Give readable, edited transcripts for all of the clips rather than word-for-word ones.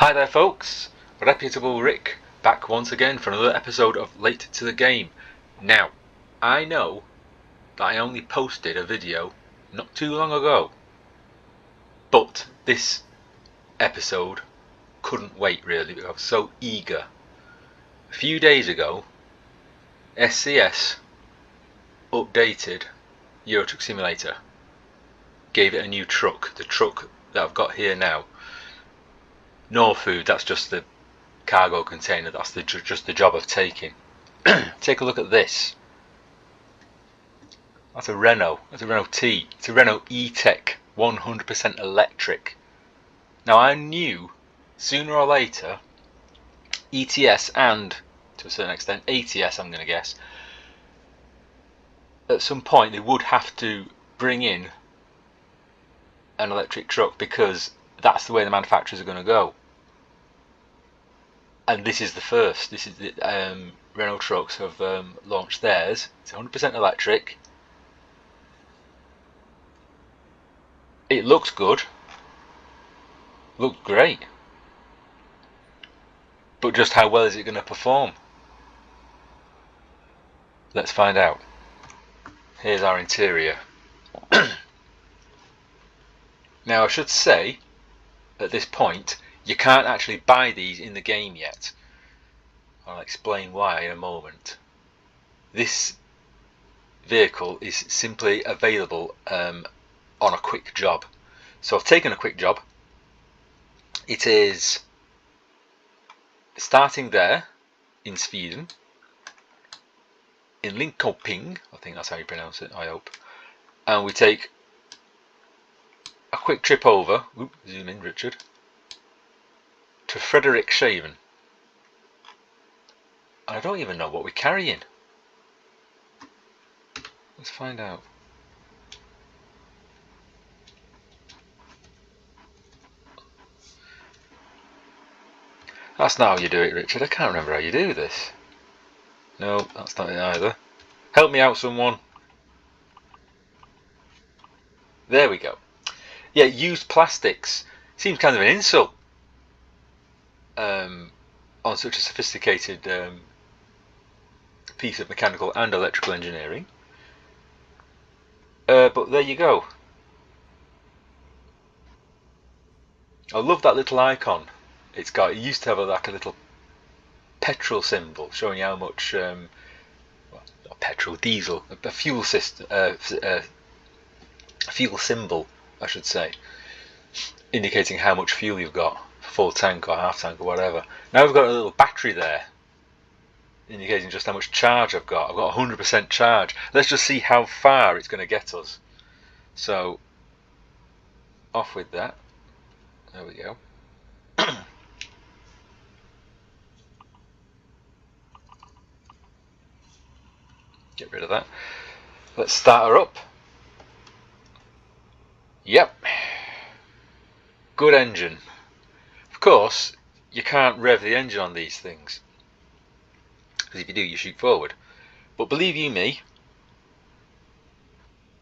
Hi there folks, Reputable Rick back once again for another episode of Late to the Game. Now, I know that I only posted a video not too long ago, but this episode couldn't wait really because I was so eager. A few days ago, SCS updated Euro Truck Simulator, gave it a new truck, the truck that I've got here now. No food, that's just the cargo container, that's just the job of taking. Take a look at this. That's a Renault T. It's a Renault E-Tech 100% electric. Now I knew sooner or later ETS and to a certain extent ATS, I'm going to guess, at some point they would have to bring in an electric truck because that's the way the manufacturers are going to go. And this is the first. This is the Renault Trucks have launched theirs. It's 100% electric. It looks good. Looks great. But just how well is it going to perform? Let's find out. Here's our interior. Now I should say, at this point, you can't actually buy these in the game yet. I'll explain why in a moment. This vehicle is simply available on a quick job. So I've taken a quick job. It is starting there in Sweden, in Linköping, I think that's how you pronounce it, I hope. And we take a quick trip over, zoom in Richard, to Frederikshavn. And I don't even know what we're carrying. Let's find out. That's not how you do it, Richard. I can't remember how you do this. No, that's not it either. Help me out, someone. There we go. Yeah, used plastics. Seems kind of an insult on such a sophisticated piece of mechanical and electrical engineering. But there you go. I love that little icon. It used to have like a little petrol symbol showing you how much not petrol, diesel, a fuel system, fuel symbol I should say, indicating how much fuel you've got, full tank or half tank or whatever. Now we've got a little battery there indicating just how much charge I've got. I've got 100% charge. Let's just see how far it's going to get us. So off with that. There we go. Get rid of that. Let's start her up. Yep. Good engine. Of course, you can't rev the engine on these things, because if you do, you shoot forward. But believe you me,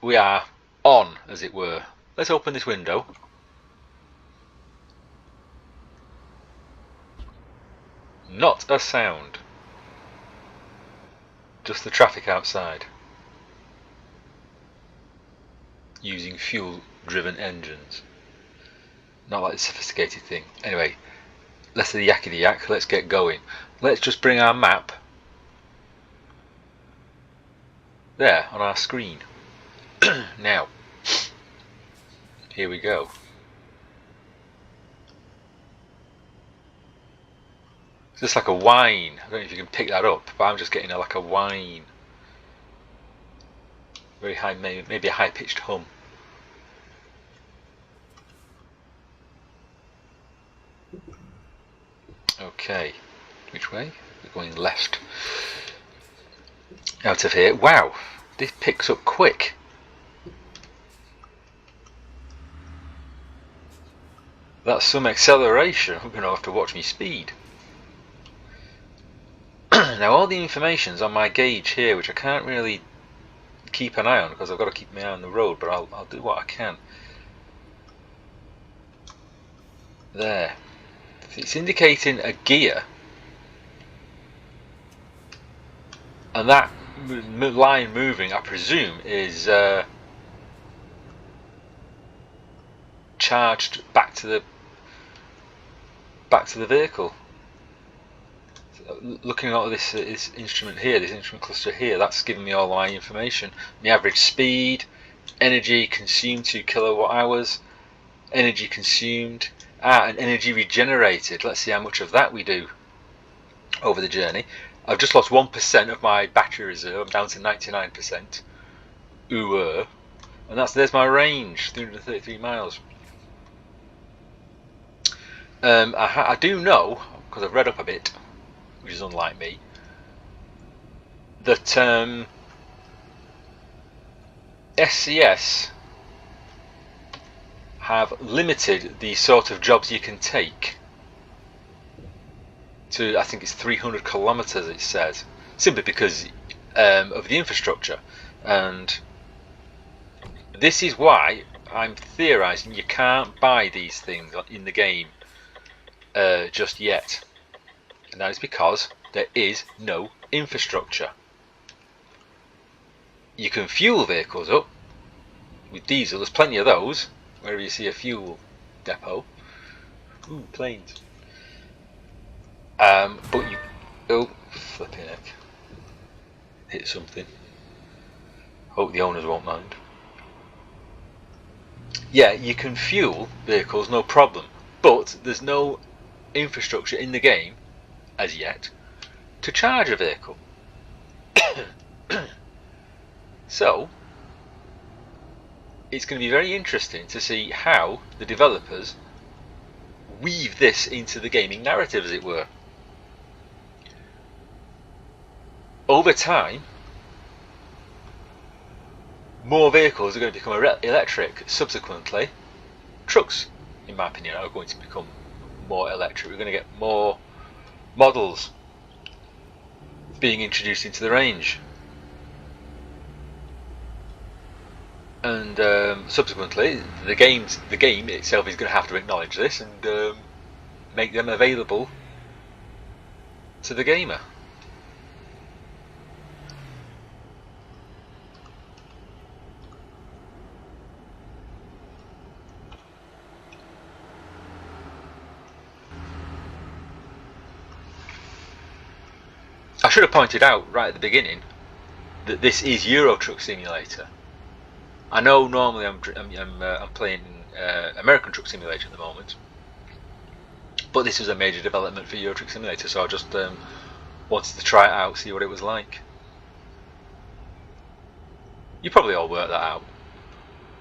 we are on, as it were. Let's open this window. Not a sound. Just the traffic outside. Using fuel-driven engines. Not like a sophisticated thing. Anyway, less of the yakety yak. Let's get going. Let's just bring our map there on our screen. Now, here we go. It's just like a whine. I don't know if you can pick that up, but I'm just getting like a whine. Very high, maybe a high-pitched hum. Okay, which way? We're going left. Out of here. Wow, this picks up quick. That's some acceleration. I'm going to have to watch me speed. Now all the information's on my gauge here, which I can't really keep an eye on because I've got to keep my eye on the road, but I'll do what I can. There. It's indicating a gear, and that line moving, I presume, is charged back to the vehicle. Looking at this instrument here, this instrument cluster here, that's giving me all my information. The average speed, energy consumed 2 kilowatt hours, energy consumed, and energy regenerated. Let's see how much of that we do over the journey. I've just lost 1% of my battery reserve. I'm down to 99%. Ooh, and there's my range, 333 miles. I do know, because I've read up a bit, which is unlike me, that SCS have limited the sort of jobs you can take to, I think it's 300 kilometers, it says, simply because of the infrastructure. And this is why I'm theorizing you can't buy these things in the game just yet. And that is because there is no infrastructure. You can fuel vehicles up with diesel. There's plenty of those wherever you see a fuel depot. Ooh, planes. But you... Oh, flipping heck. Hit something. Hope the owners won't mind. Yeah, you can fuel vehicles, no problem. But there's no infrastructure in the game, as yet, to charge a vehicle. So, it's going to be very interesting to see how the developers weave this into the gaming narrative, as it were. Over time, more vehicles are going to become electric. Subsequently, trucks, in my opinion, are going to become more electric. We're going to get more models being introduced into the range. And subsequently, the game itself is going to have to acknowledge this and make them available to the gamer. I should have pointed out right at the beginning that this is Euro Truck Simulator. I know normally I'm playing American Truck Simulator at the moment, but this was a major development for Euro Truck Simulator, so I just wanted to try it out, see what it was like. You probably all worked that out.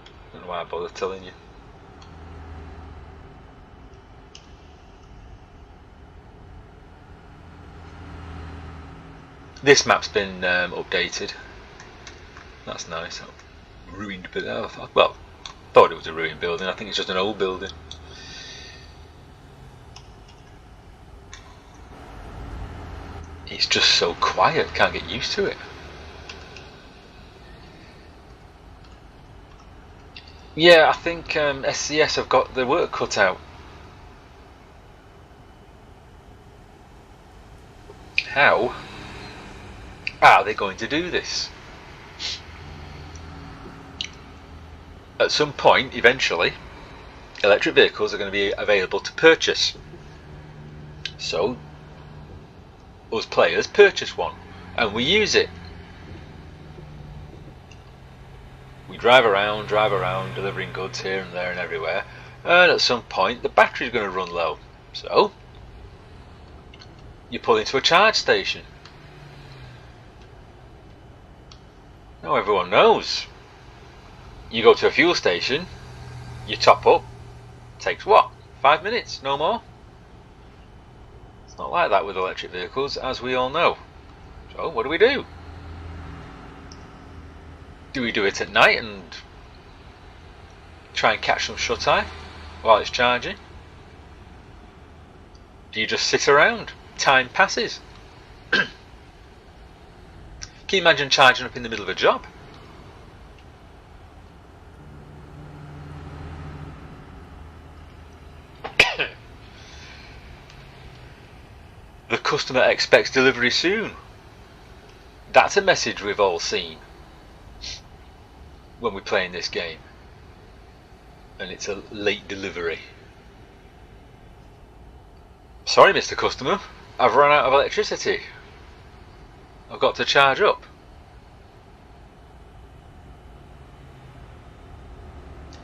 I don't know why I bother telling you. This map's been updated. That's nice. Ruined building. Well, thought it was a ruined building. I think it's just an old building. It's just so quiet. Can't get used to it. Yeah, I think SCS have got their work cut out. How are they going to do this? At some point, eventually, electric vehicles are going to be available to purchase. So, us players purchase one, and we use it. We drive around, delivering goods here and there and everywhere, and at some point the battery's going to run low. So, you pull into a charge station. Now everyone knows. You go to a fuel station, you top up, takes what? 5 minutes, no more? It's not like that with electric vehicles, as we all know. So what do? Do we do it at night and try and catch some shut-eye while it's charging? Do you just sit around? Time passes. Can you imagine charging up in the middle of a job? Customer expects delivery soon. That's a message we've all seen when we're playing this game. And it's a late delivery. Sorry, Mr. Customer, I've run out of electricity. I've got to charge up.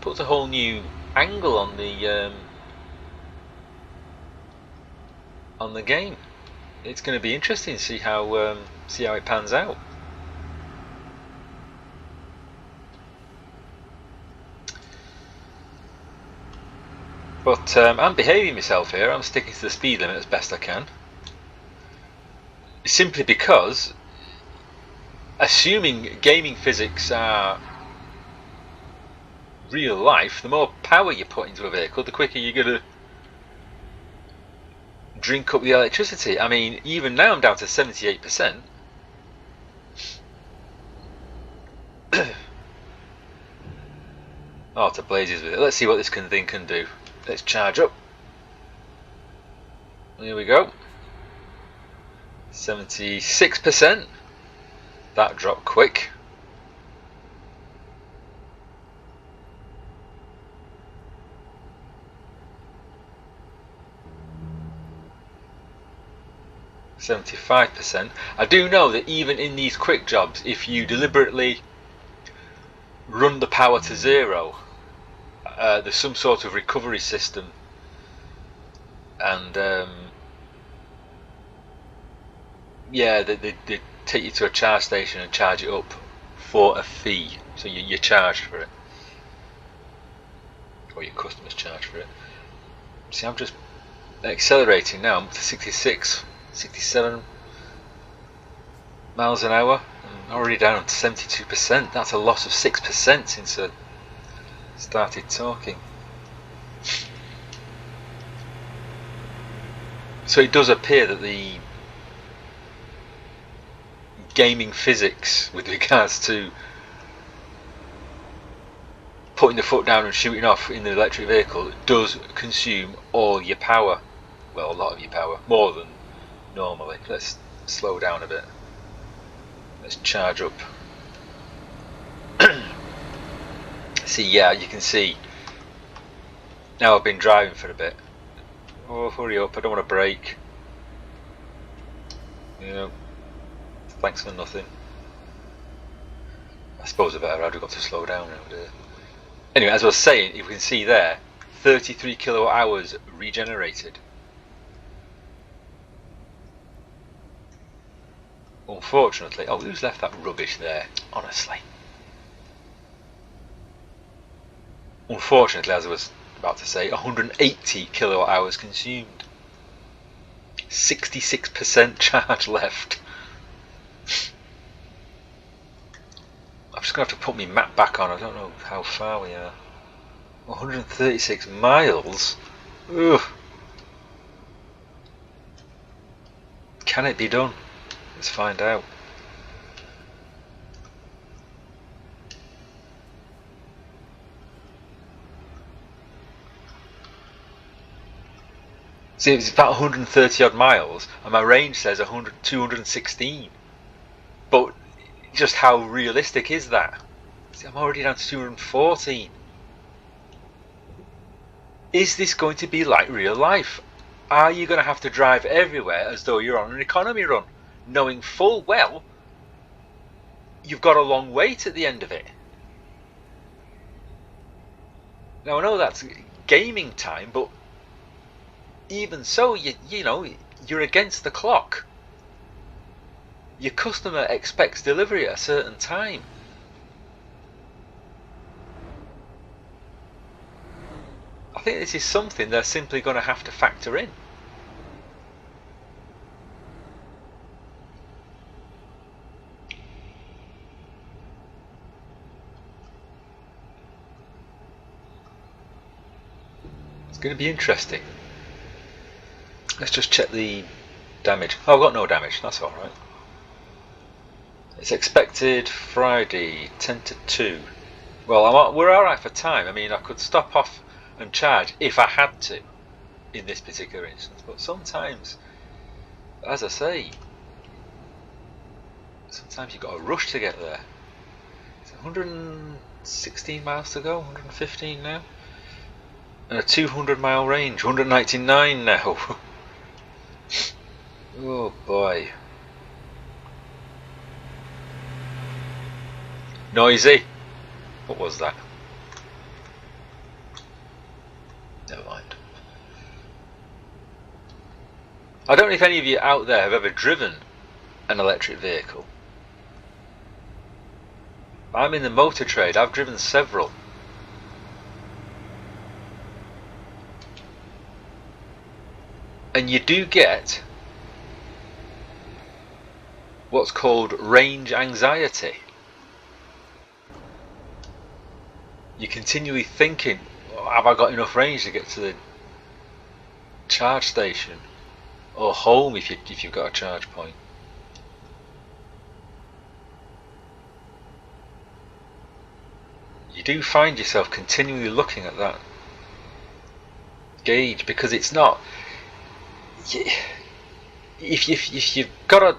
Puts a whole new angle on the game. It's going to be interesting to see how it pans out. But I'm behaving myself here. I'm sticking to the speed limit as best I can. Simply because, assuming gaming physics are real life, the more power you put into a vehicle, the quicker you're going to drink up the electricity. I mean, even now I'm down to 78%. Oh, to blazes with it. Let's see what this thing can do. Let's charge up. Here we go. 76%. That dropped quick. %. I do know that even in these quick jobs, if you deliberately run the power to zero, there's some sort of recovery system, and yeah, they take you to a charge station and charge it up for a fee. So you're charged for it, or your customers charge for it. See, I'm just accelerating now. I'm up to 66, 67 miles an hour. I'm already down to 72%. That's a loss of 6% since I started talking. So it does appear that the gaming physics with regards to putting the foot down and shooting off in the electric vehicle does consume all your power. Well, a lot of your power, more than normally. Let's slow down a bit. Let's charge up. See, yeah, you can see now I've been driving for a bit. Oh, hurry up, I don't want to brake. You know, thanks for nothing. I suppose I've got to slow down now. Anyway, as I was saying, you can see there, 33 kilowatt hours regenerated. Unfortunately, oh, who's left that rubbish there? Honestly. Unfortunately, as I was about to say, 180 kilowatt hours consumed. 66% charge left. I'm just going to have to put my map back on. I don't know how far we are. 136 miles? Ugh. Can it be done? Let's find out. See, it's about 130 odd miles, and my range says 216. But just how realistic is that? See, I'm already down to 214. Is this going to be like real life? Are you going to have to drive everywhere as though you're on an economy run, knowing full well you've got a long wait at the end of it? Now I know that's gaming time, but even so, you know, you're against the clock. Your customer expects delivery at a certain time. I think this is something they're simply going to have to factor in. It's going to be interesting. Let's just check the damage. Oh, I've got no damage, that's alright. It's expected Friday, 10 to 2. Well, we're alright for time. I mean, I could stop off and charge if I had to in this particular instance, but sometimes As I say, sometimes you've got to rush to get there. It's 116 miles to go, 115 now. And a 200-mile range, 199 now. Oh boy. Noisy. What was that? Never mind. I don't know if any of you out there have ever driven an electric vehicle. I'm in the motor trade. I've driven several. And you do get what's called range anxiety. You're continually thinking, oh, have I got enough range to get to the charge station or home if you've got a charge point? You do find yourself continually looking at that gauge because it's not. If you've got a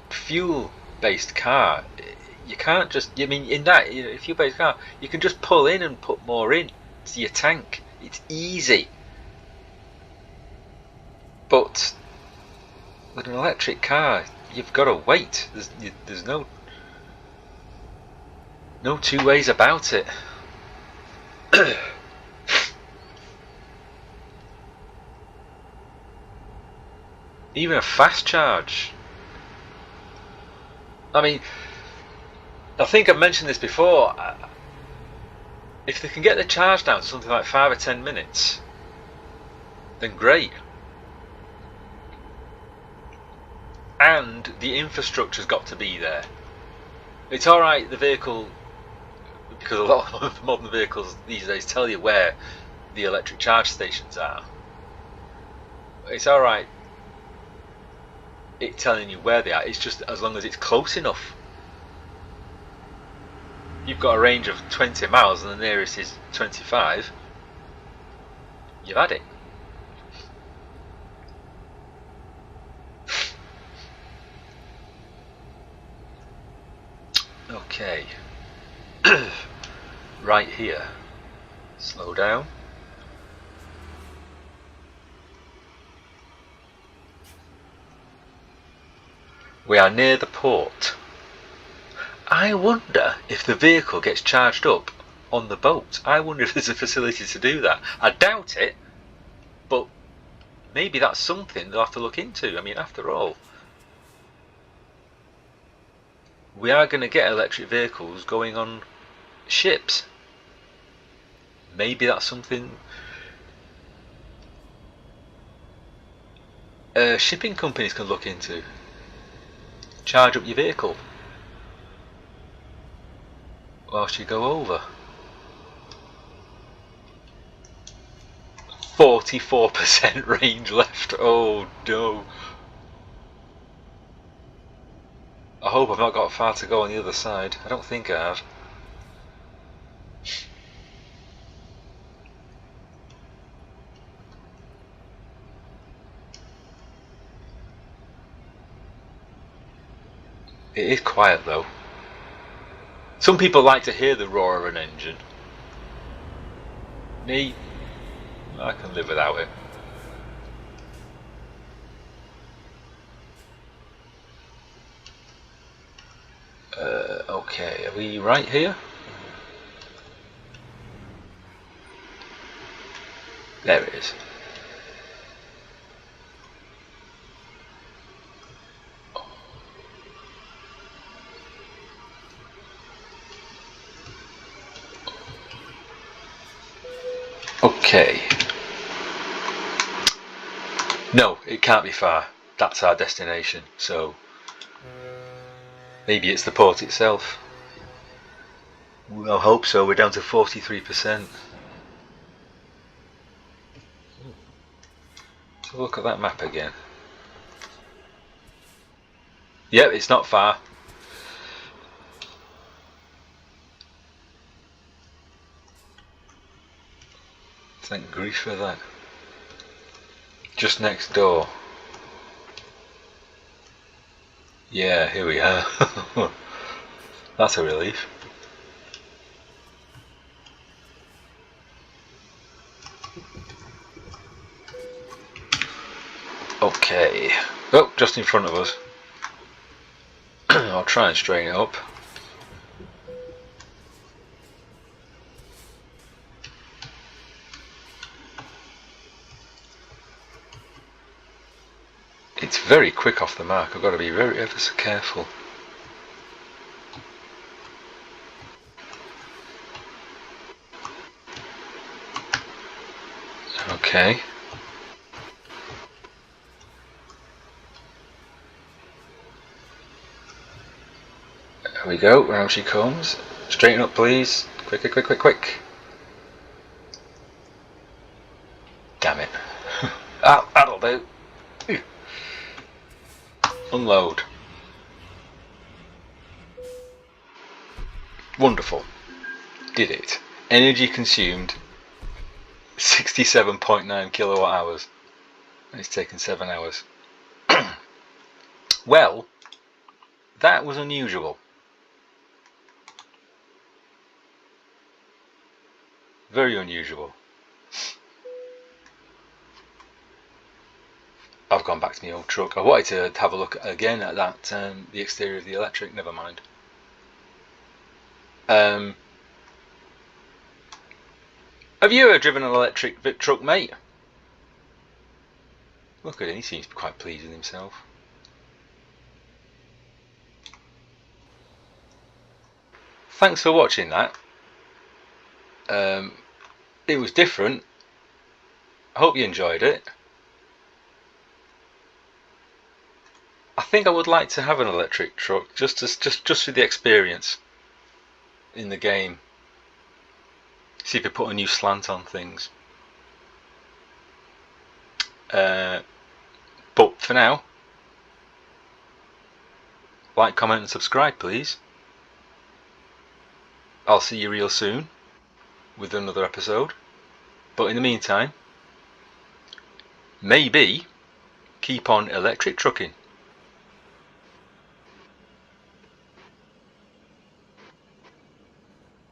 fuel-based car, you can't just. I mean, in that fuel-based car, you can just pull in and put more in to your tank. It's easy. But with an electric car, you've got to wait. There's no two ways about it. Even a fast charge. I mean, I think I've mentioned this before. If they can get the charge down to something like 5 or 10 minutes, then great. And the infrastructure's got to be there. It's alright, the vehicle, because a lot of modern vehicles these days tell you where the electric charge stations are. It's alright it telling you where they are, it's just as long as it's close enough. You've got a range of 20 miles and the nearest is 25, you've had it. Okay. Right here. Slow down. We are near the port. I wonder if the vehicle gets charged up on the boat. I wonder if there's a facility to do that. I doubt it, but maybe that's something they'll have to look into. I mean, after all, we are going to get electric vehicles going on ships. Maybe that's something shipping companies can look into. Charge up your vehicle whilst you go over. 44% range left. Oh no. I hope I've not got far to go on the other side. I don't think I have. It is quiet though. Some people like to hear the roar of an engine. Me, I can live without it. Okay, are we right here? There it is. Okay. No, it can't be far. That's our destination, so maybe it's the port itself. I hope so. We're down to 43%. So look at that map again. Yep, it's not far. Thank grief for that. Just next door. Yeah, here we are. That's a relief. Okay. Oh, just in front of us. I'll try and straighten it up. It's very quick off the mark. I've got to be ever so careful. Okay. There we go. Round she comes. Straighten up, please. Quick, quick, quick, quick, quick. Damn it. That'll do. Unload. Wonderful. Did it. Energy consumed 67.9 kilowatt hours. And it's taken 7 hours. Well, that was unusual. Very unusual. I've gone back to my old truck. I wanted to have a look again at that, the exterior of the electric. Never mind. Have you ever driven an electric truck, mate? Look at him, he seems quite pleased with himself. Thanks for watching that. It was different. I hope you enjoyed it. I think I would like to have an electric truck just for the experience in the game. See if you put a new slant on things. But for now, like, comment and subscribe please. I'll see you real soon with another episode. But in the meantime, maybe keep on electric trucking.